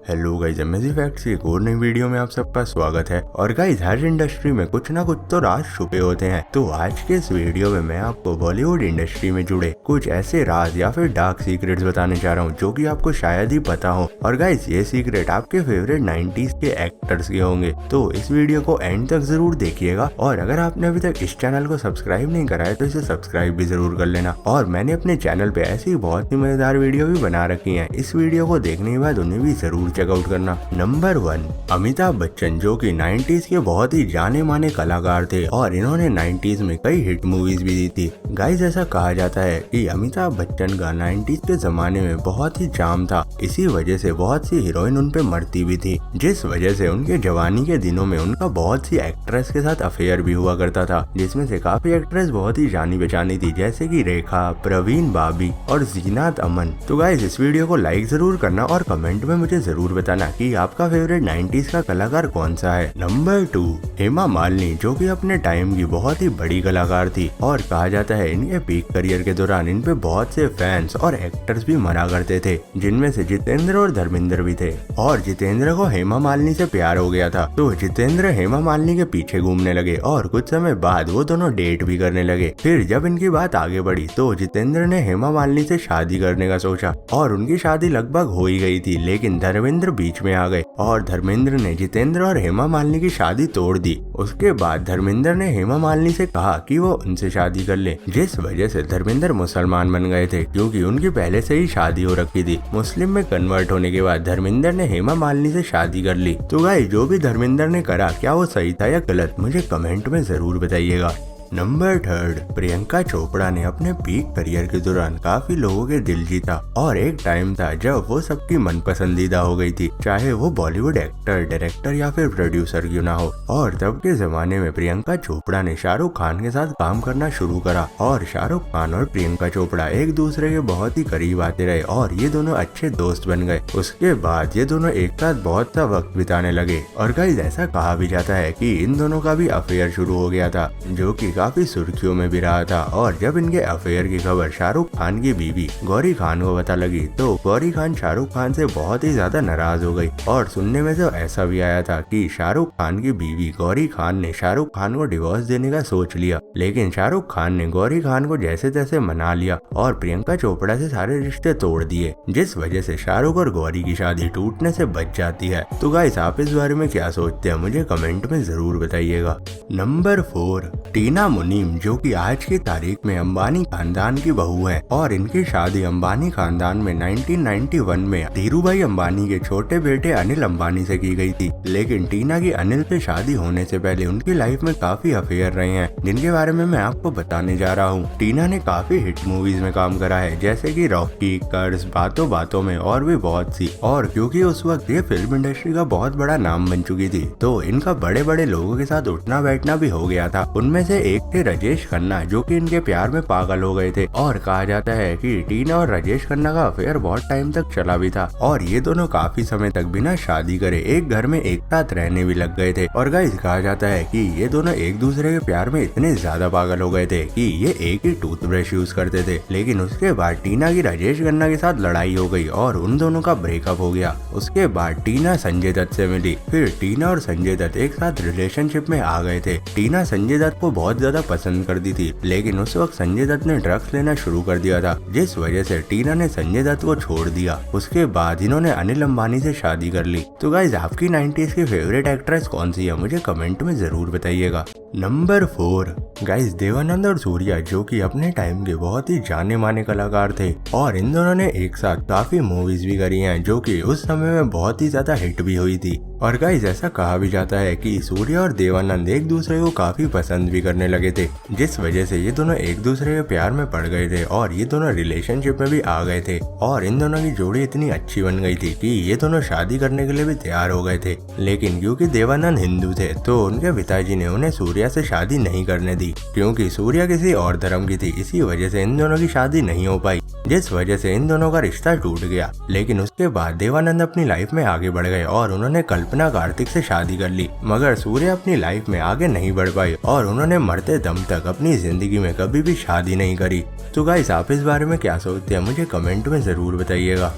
Hello guys, amazing facts की एक और नई वीडियो में आप सबका स्वागत है। और गाइस, हर इंडस्ट्री में कुछ ना कुछ तो राज छुपे होते हैं। तो आज के इस वीडियो में मैं आपको बॉलीवुड इंडस्ट्री में जुड़े कुछ ऐसे राज या फिर डार्क सीक्रेट्स बताने जा रहा हूँ जो कि आपको शायद ही पता हो। और गाइस, ये सीक्रेट आपके फेवरेट 90s के एक्टर्स के होंगे। तो इस वीडियो को एंड तक जरूर देखिएगा। और अगर आपने अभी तक इस चैनल को सब्सक्राइब नहीं करा है तो इसे सब्सक्राइब भी जरूर कर लेना। और मैंने अपने चैनल पे ऐसी बहुत ही मजेदार वीडियो भी बना रखी है, इस वीडियो को देखने के बाद उन्हें भी जरूर चेकआउट करना। नंबर 1, अमिताभ बच्चन, जो कि 90s के बहुत ही जाने माने कलाकार थे और इन्होंने 90s में कई हिट मूवीज भी दी थी। गाइस, ऐसा कहा जाता है कि अमिताभ बच्चन का 90s के जमाने में बहुत ही चार्म था। इसी वजह से बहुत सी हीरोइन उन पे मरती भी थी, जिस वजह से उनके जवानी के दिनों में उनका बहुत सी एक्ट्रेस के साथ अफेयर भी हुआ करता था, जिसमें से काफी एक्ट्रेस बहुत ही जानी पहचानी थी, जैसे कि रेखा, प्रवीण बाबी और जीनात अमन। तो गाइस, इस वीडियो को लाइक जरूर करना और कमेंट में मुझे जरूर बताना कि आपका फेवरेट 90s का कलाकार कौन सा है। नंबर 2, हेमा मालिनी, जो कि अपने टाइम की बहुत ही बड़ी कलाकार थी और कहा जाता है इनके पीक करियर के दौरान इन पे बहुत से फैंस और एक्टर्स भी मरा करते थे, जिनमें से जितेंद्र और धर्मेंद्र भी थे। और जितेंद्र को हेमा मालिनी से प्यार हो गया था, तो जितेंद्र हेमा मालिनी के पीछे घूमने लगे और कुछ समय बाद वो दोनों डेट भी करने लगे। फिर जब इनकी बात आगे बढ़ी तो जितेंद्र ने हेमा मालिनी से शादी करने का सोचा और उनकी शादी लगभग हो ही गई थी, लेकिन धर्मेंद्र बीच में आ गए और धर्मेंद्र ने जितेंद्र और हेमा मालिनी की शादी तोड़ दी। उसके बाद धर्मेंद्र ने हेमा मालिनी से कहा कि वो उनसे शादी कर ले, जिस वजह से धर्मेंद्र मुसलमान बन गए थे, क्योंकि उनकी पहले से ही शादी हो रखी थी। मुस्लिम में कन्वर्ट होने के बाद धर्मेंद्र ने हेमा मालिनी से शादी कर ली। तो गाइस, जो भी धर्मेंद्र ने करा, क्या वो सही था या गलत, मुझे कमेंट में जरूर बताइएगा। नंबर 3, प्रियंका चोपड़ा ने अपने पीक करियर के दौरान काफी लोगों के दिल जीता और एक टाइम था जब वो सबकी मन पसंदीदा हो गई थी, चाहे वो बॉलीवुड एक्टर, डायरेक्टर या फिर प्रोड्यूसर क्यों ना हो। और तब के जमाने में प्रियंका चोपड़ा ने शाहरुख खान के साथ काम करना शुरू करा और शाहरुख खान और प्रियंका चोपड़ा एक दूसरे के बहुत ही करीब आते रहे और ये दोनों अच्छे दोस्त बन गए। उसके बाद ये दोनों एक साथ बहुत सा वक्त बिताने लगे। और गाइस, ऐसा कहा भी जाता है कि इन दोनों का भी अफेयर शुरू हो गया था, जो कि काफी सुर्खियों में भी रहा था। और जब इनके अफेयर की खबर शाहरुख खान की बीवी गौरी खान को पता लगी तो गौरी खान शाहरुख खान से बहुत ही ज्यादा नाराज हो गई। और सुनने में तो ऐसा भी आया था कि शाहरुख खान की बीवी गौरी खान ने शाहरुख खान को डिवोर्स देने का सोच लिया, लेकिन शाहरुख खान ने गौरी खान को जैसे तैसे मना लिया और प्रियंका चोपड़ा से सारे रिश्ते तोड़ दिए, जिस वजह से शाहरुख और गौरी की शादी टूटने से बच जाती है। तो गाइस, आप इस बारे में क्या सोचते हैं, मुझे कमेंट में जरूर बताइएगा। नंबर 4, टीना मुनीम, जो कि आज की तारीख में अंबानी खानदान की बहू है और इनकी शादी अंबानी खानदान में 1991 में धीरूभाई अंबानी के छोटे बेटे अनिल अंबानी से की गई थी। लेकिन टीना की अनिल से शादी होने से पहले उनकी लाइफ में काफी अफेयर रहे हैं, जिनके बारे में मैं आपको बताने जा रहा हूँ। टीना ने काफी हिट मूवीज में काम करा है, जैसे कि रॉकी, कर्ज, बातों बातों में और भी बहुत सी। और क्योंकि उस वक्त ये फिल्म इंडस्ट्री का बहुत बड़ा नाम बन चुकी थी, तो इनका बड़े बड़े लोगों के साथ उठना बैठना भी हो गया था। उनमें से एक थे राजेश खन्ना, जो कि इनके प्यार में पागल हो गए थे। और कहा जाता है कि टीना और राजेश खन्ना का अफेयर बहुत टाइम तक चला भी था और ये दोनों काफी समय तक बिना शादी करे एक घर में एक साथ रहने भी लग गए थे। और गाइस, कहा जाता है कि ये दोनों एक दूसरे के प्यार में इतने ज्यादा पागल हो गए थे कि ये एक ही टूथब्रश यूज करते थे। लेकिन उसके बाद टीना की राजेश खन्ना के साथ लड़ाई हो गई और उन दोनों का ब्रेकअप हो गया। उसके बाद टीना संजय दत्त से मिली, फिर टीना और संजय दत्त एक साथ रिलेशनशिप में आ गए थे। टीना संजय दत्त को बहुत ज्यादा पसंद करती थी, लेकिन उस वक्त संजय दत्त ने ड्रग्स लेना शुरू कर दिया था, जिस वजह से टीना ने संजय दत्त को छोड़ दिया। उसके बाद इन्होंने अनिल अंबानी से शादी कर ली। तो गाइस, आपकी 90s की फेवरेट एक्ट्रेस कौन सी है, मुझे कमेंट में जरूर बताइएगा। नंबर 4, गाइस, देवानंद और सूर्या, जो कि अपने टाइम के बहुत ही जाने माने कलाकार थे और इन दोनों ने एक साथ काफी मूवीज भी करी हैं, जो कि उस समय में बहुत ही ज्यादा हिट भी हुई थी। और गाइस, ऐसा कहा भी जाता है कि सूर्या और देवानंद एक दूसरे को काफी पसंद भी करने लगे थे, जिस वजह से ये दोनों एक दूसरे के प्यार में पड़ गए थे और ये दोनों रिलेशनशिप में भी आ गए थे। और इन दोनों की जोड़ी इतनी अच्छी बन गई थी कि ये दोनों शादी करने के लिए भी तैयार हो गए थे। लेकिन क्योंकि देवानंद हिंदू थे, तो उनके पिताजी ने उन्हें सूर्या से शादी नहीं करने दी, क्योंकि सूर्या किसी और धर्म की थी। इसी वजह से इन दोनों की शादी नहीं हो पाई, जिस वजह से इन दोनों का रिश्ता टूट गया। लेकिन उसके बाद देवानंद अपनी लाइफ में आगे बढ़ गए और उन्होंने कल्पना कार्तिक से शादी कर ली, मगर सूर्या अपनी लाइफ में आगे नहीं बढ़ पाई और उन्होंने मरते दम तक अपनी जिंदगी में कभी भी शादी नहीं करी। तो गाइस, आप इस बारे में क्या सोचते हैं, मुझे कमेंट में जरूर बताइएगा।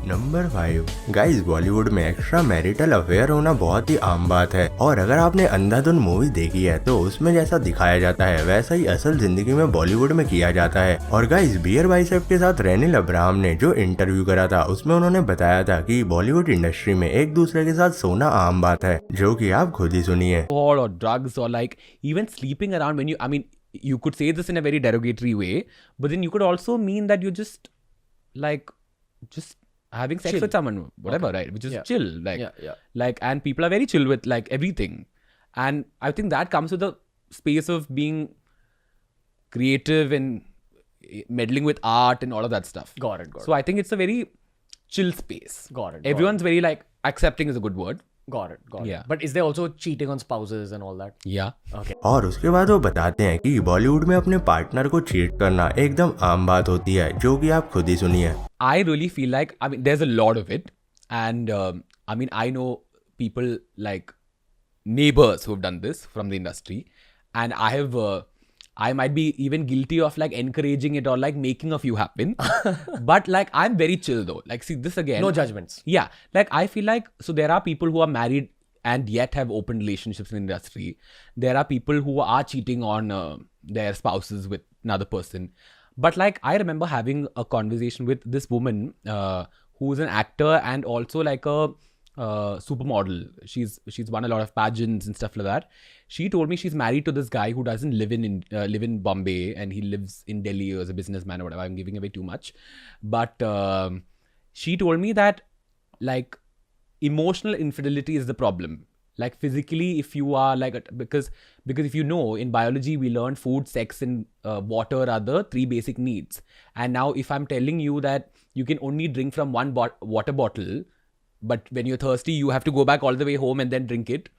नंबर 5 गाइस, बॉलीवुड में एक्स्ट्रा मैरिटल अफेयर होना बहुत ही आम बात है और अगर आपने अंधाधुन मूवी देखी है तो उसमें जैसा दिखाया जाता है वैसा ही असल जिंदगी में बॉलीवुड में किया जाता है। और गाइस, बियर बाइसेप के साथ रेनिल अब्राहम ने जो इंटरव्यू करा था उसमें उन्होंने बताया था कि बॉलीवुड इंडस्ट्री में एक दूसरे के साथ सोना आम बात है, जो कि आप खुद ही सुनिए। Or drugs or like even sleeping around when you could say this in a very derogatory way, but then you could also mean that you're just having sex Chill. with someone, whatever, right? Which is Yeah. chill, like, and people are very chill with like everything, and I think that comes with the space of being creative and meddling with art and all of that stuff. Got it. So I think it's a very chill space. Got it. Everyone's very like accepting is a good word. Got it. Yeah. But is there also cheating on spouses and all that? Yeah. Okay. और उसके बाद वो बताते हैं कि बॉलीवुड में अपने partner को चीट करना एकदम आम बात होती है, जो कि आप खुद ही सुनिए। I really feel like, there's a lot of it. And I know people like neighbors who've done this from the industry. And I might be even guilty of like encouraging it or like making a few happen. But like, I'm very chill though. Like, see, this again. No judgments. Yeah. Like, I feel like, so there are people who are married and yet have open relationships in the industry. There are people who are cheating on their spouses with another person. But like, I remember having a conversation with this woman who's an actor and also like a supermodel. She's won a lot of pageants and stuff like that. She told me she's married to this guy who doesn't live in Bombay, and he lives in Delhi as a businessman or whatever. I'm giving away too much, but she told me that like emotional infidelity is the problem. Like physically, if you are like, because if you know, in biology we learn food, sex, and water are the 3 basic needs. And now if I'm telling you that you can only drink from one water bottle, but when you're thirsty you have to go back all the way home and then drink it.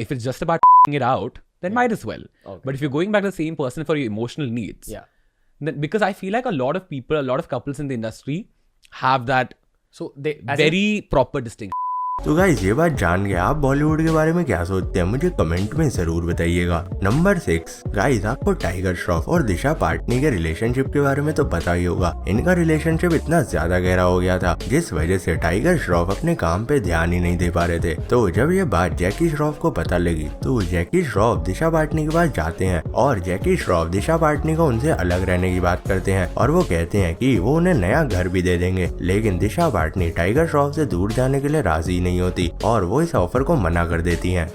If it's just about it out, then might as well. Okay. But if you're going back to the same person for your emotional needs, then, because I feel like a lot of people, a lot of couples in the industry have that So they very proper distinction. तो guys, ये बात जान के आप बॉलीवुड के बारे में क्या सोचते हैं मुझे कमेंट में जरूर बताइएगा। नंबर 6 गाइस, आपको टाइगर श्रॉफ और दिशा पाटनी के रिलेशनशिप के बारे में तो पता ही होगा। इनका रिलेशनशिप इतना ज्यादा गहरा हो गया था जिस वजह से टाइगर श्रॉफ अपने काम पे ध्यान ही नहीं दे पा रहे थे। तो जब ये बात जैकी श्रॉफ को पता लगी तो जैकी श्रॉफ दिशा पाटनी के पास जाते हैं और जैकी श्रॉफ दिशा पाटनी को उनसे अलग रहने की बात करते हैं और वो कहते हैं कि वो उन्हें नया घर भी दे देंगे। लेकिन दिशा पाटनी टाइगर श्रॉफ से दूर जाने के लिए राजी नहीं होती और वो इस ऑफर को मना कर देती हैं।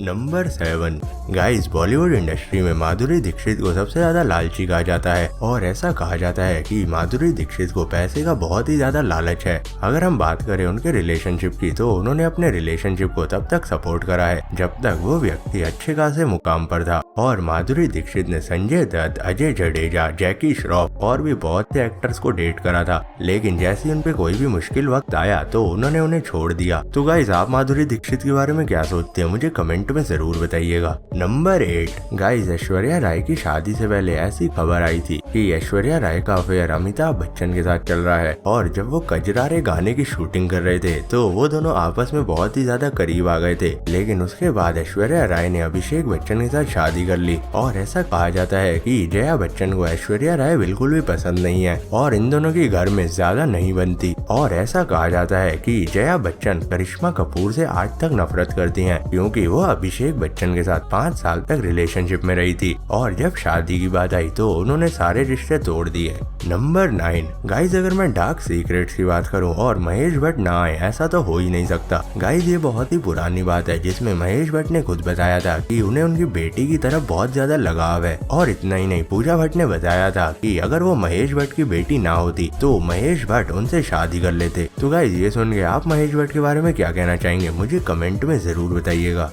नंबर 7 गाइस, बॉलीवुड इंडस्ट्री में माधुरी दीक्षित को सबसे ज्यादा लालची कहा जाता है और ऐसा कहा जाता है कि माधुरी दीक्षित को पैसे का बहुत ही ज्यादा लालच है। अगर हम बात करें उनके रिलेशनशिप की तो उन्होंने अपने रिलेशनशिप को तब तक सपोर्ट करा है जब तक वो व्यक्ति अच्छे खासे मुकाम पर था। और माधुरी दीक्षित ने संजय दत्त, अजय जडेजा, जैकी श्रॉफ और भी बहुत से एक्टर्स को डेट करा था, लेकिन जैसे ही उन पे कोई भी मुश्किल वक्त आया तो उन्होंने उन्हें छोड़ दिया। तो गाइस, आप माधुरी दीक्षित के बारे में क्या सोचते हैं मुझे कमेंट में जरूर बताइएगा। नंबर 8 गाइस, ऐश्वर्या राय की शादी से पहले ऐसी खबर आई थी कि ऐश्वर्या राय का अफेयर अमिताभ बच्चन के साथ चल रहा है और जब वो कजरारे गाने की शूटिंग कर रहे थे तो वो दोनों आपस में बहुत ही ज्यादा करीब आ गए थे। लेकिन उसके बाद ऐश्वर्या राय ने अभिषेक बच्चन के साथ शादी कर ली और ऐसा कहा जाता है कि जया बच्चन को ऐश्वर्या राय बिल्कुल भी पसंद नहीं है और इन दोनों की घर में ज्यादा नहीं बनती। और ऐसा कहा जाता है कि जया बच्चन करिश्मा कपूर से आज तक नफरत करती हैं क्योंकि वो अभिषेक बच्चन के साथ 5 साल तक रिलेशनशिप में रही थी और जब शादी की बात आई तो उन्होंने सारे रिश्ते तोड़ दिए। नंबर 9 गाइस, अगर मैं डार्क सीक्रेट्स की बात करूं और महेश भट्ट ना आए ऐसा तो हो ही नहीं सकता। गाइस, ये बहुत ही पुरानी बात है जिसमें महेश भट्ट ने खुद बताया था कि उन्हें उनकी बेटी की तरफ बहुत ज्यादा लगाव है। और इतना ही नहीं, पूजा भट्ट ने बताया था कि अगर वो महेश भट्ट की बेटी ना होती तो महेश भट्ट उनसे शादी कर लेते। तो गाइस, ये सुन के आप महेश भट्ट के बारे में क्या कहना चाहेंगे मुझे कमेंट में जरूर बताइएगा।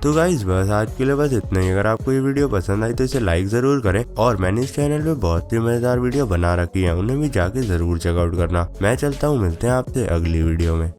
तो गाइस, बस आज के लिए बस इतना ही। अगर आपको ये वीडियो पसंद आई तो इसे लाइक जरूर करें और मैंने इस चैनल पे बहुत ही मजेदार वीडियो बना रखी है, उन्हें भी जाके जरूर चेकआउट करना। मैं चलता हूँ, मिलते हैं आपसे अगली वीडियो में।